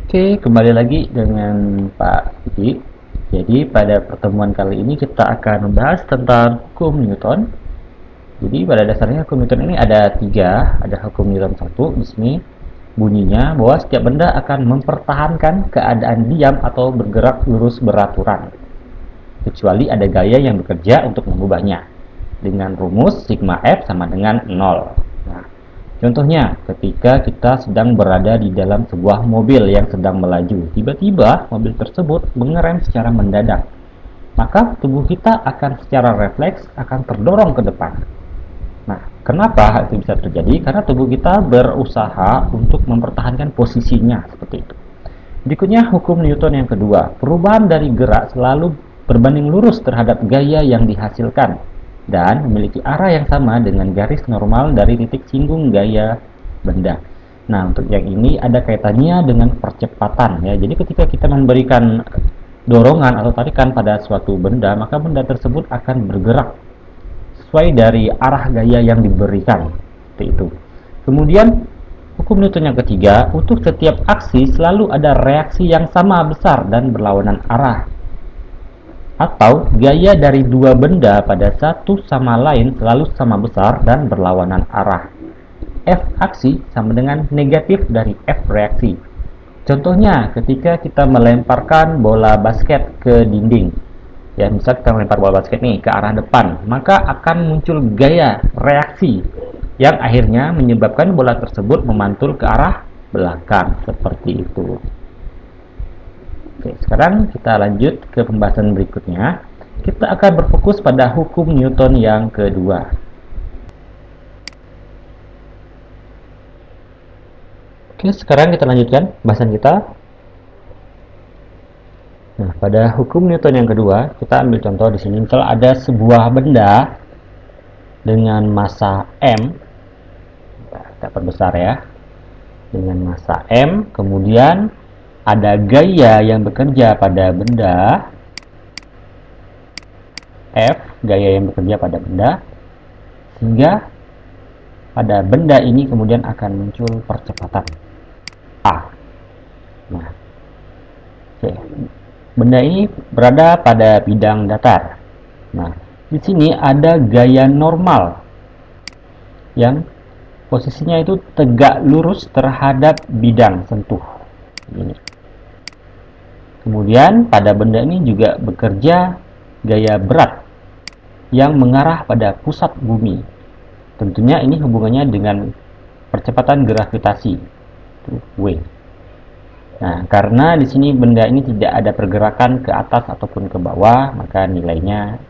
Oke, kembali lagi dengan Pak Diki. Jadi pada pertemuan kali ini kita akan membahas tentang hukum Newton. Jadi pada dasarnya hukum Newton ini ada tiga. Ada hukum Newton satu di sini bunyinya bahwa setiap benda akan mempertahankan keadaan diam atau bergerak lurus beraturan, kecuali ada gaya yang bekerja untuk mengubahnya. Dengan rumus sigma F sama dengan 0. Nah, contohnya, ketika kita sedang berada di dalam sebuah mobil yang sedang melaju, tiba-tiba mobil tersebut mengerem secara mendadak, maka tubuh kita akan secara refleks akan terdorong ke depan. Nah, kenapa hal itu bisa terjadi? Karena tubuh kita berusaha untuk mempertahankan posisinya seperti itu. Berikutnya, hukum Newton yang kedua. Perubahan dari gerak selalu berbanding lurus terhadap gaya yang dihasilkan dan memiliki arah yang sama dengan garis normal dari titik singgung gaya benda. Nah, untuk yang ini ada kaitannya dengan percepatan ya. Jadi ketika kita memberikan dorongan atau tarikan pada suatu benda, maka benda tersebut akan bergerak sesuai dari arah gaya yang diberikan. Seperti itu. Kemudian hukum Newton yang ketiga, untuk setiap aksi selalu ada reaksi yang sama besar dan berlawanan arah, atau gaya dari dua benda pada satu sama lain selalu sama besar dan berlawanan arah. F aksi sama dengan negatif dari F reaksi. Contohnya ketika kita melemparkan bola basket ke dinding. Ya, misal kita melempar bola basket nih ke arah depan, maka akan muncul gaya reaksi yang akhirnya menyebabkan bola tersebut memantul ke arah belakang seperti itu. Oke, sekarang kita lanjut ke pembahasan berikutnya. Kita akan berfokus pada hukum Newton yang kedua. Oke, sekarang kita lanjutkan pembahasan kita. Nah, pada hukum Newton yang kedua, kita ambil contoh di sini. Misal ada sebuah benda dengan massa M, kita perbesar ya, dengan massa M, kemudian ada gaya yang bekerja pada benda F, gaya yang bekerja pada benda, sehingga pada benda ini kemudian akan muncul percepatan A. Nah, oke. Benda ini berada pada bidang datar. Nah, di sini ada gaya normal yang posisinya itu tegak lurus terhadap bidang sentuh. Ini. Kemudian pada benda ini juga bekerja gaya berat yang mengarah pada pusat bumi. Tentunya ini hubungannya dengan percepatan gravitasi, W. Nah, karena di sini benda ini tidak ada pergerakan ke atas ataupun ke bawah, maka nilainya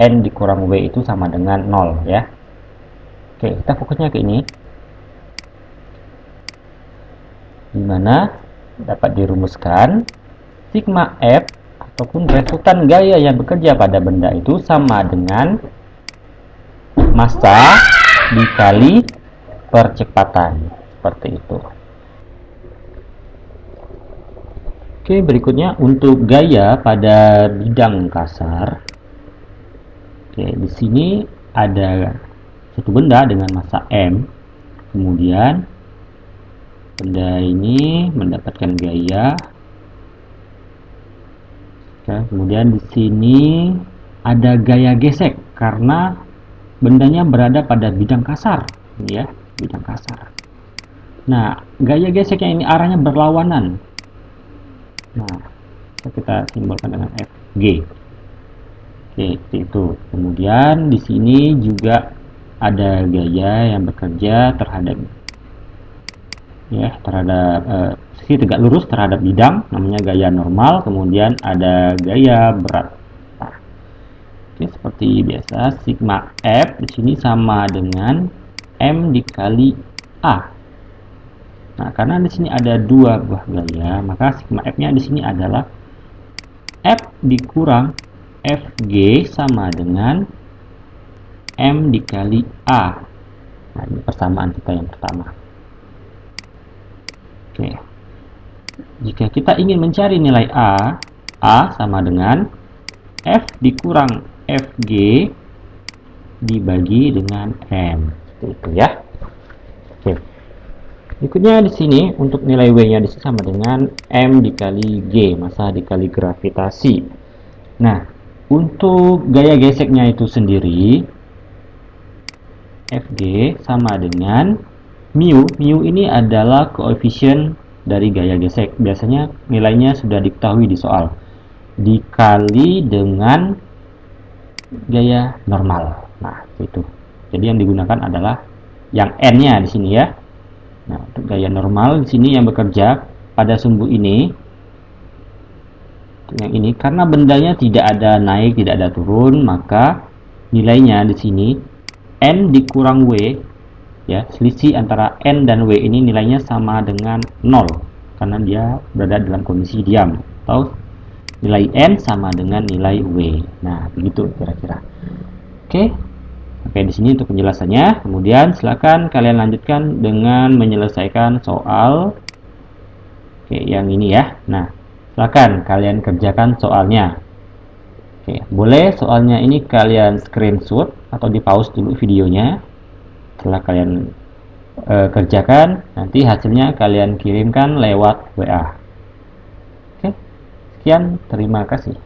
N dikurang W itu sama dengan 0 ya. Oke, kita fokusnya ke ini. Dimana dapat dirumuskan sigma F ataupun resultan gaya yang bekerja pada benda itu sama dengan massa dikali percepatan. Seperti itu. Oke, berikutnya untuk gaya pada bidang kasar. Oke, di sini ada satu benda dengan massa M. Kemudian benda ini mendapatkan gaya. Kemudian di sini ada gaya gesek karena bendanya berada pada bidang kasar, ya, bidang kasar. Nah, gaya geseknya ini arahnya berlawanan. Nah, kita simbolkan dengan FG. Oke, itu. Kemudian di sini juga ada gaya yang bekerja terhadap sisi tegak lurus terhadap bidang, namanya gaya normal. Kemudian ada gaya berat. Nah, oke, seperti biasa sigma F di sini sama dengan M dikali A. Nah, karena di sini ada dua buah gaya, maka sigma F-nya di sini adalah F dikurang Fg sama dengan M dikali A. Nah, ini persamaan kita yang pertama. Oke. Jika kita ingin mencari nilai A sama dengan F dikurang Fg dibagi dengan M. Seperti itu ya. Oke. Berikutnya di sini untuk nilai W-nya di sini sama dengan M dikali G, massa dikali gravitasi. Nah, untuk gaya geseknya itu sendiri, Fg sama dengan mu. Mu ini adalah koefisien dari gaya gesek. Biasanya nilainya sudah diketahui di soal. Dikali dengan gaya normal. Nah, itu. Jadi yang digunakan adalah yang N-nya di sini ya. Nah, untuk gaya normal di sini yang bekerja pada sumbu ini, yang ini karena bendanya tidak ada naik, tidak ada turun, maka nilainya di sini N dikurang W, ya, selisih antara N dan W ini nilainya sama dengan 0 karena dia berada dalam kondisi diam, atau nilai N sama dengan nilai W. Nah, begitu kira-kira. Oke. Oke, di sini untuk penjelasannya. Kemudian silakan kalian lanjutkan dengan menyelesaikan soal yang ini ya. Nah, silakan kalian kerjakan soalnya. Oke, boleh soalnya ini kalian screenshot atau di pause dulu videonya. Setelah kalian kerjakan, nanti hasilnya kalian kirimkan lewat WA. Oke, sekian, terima kasih.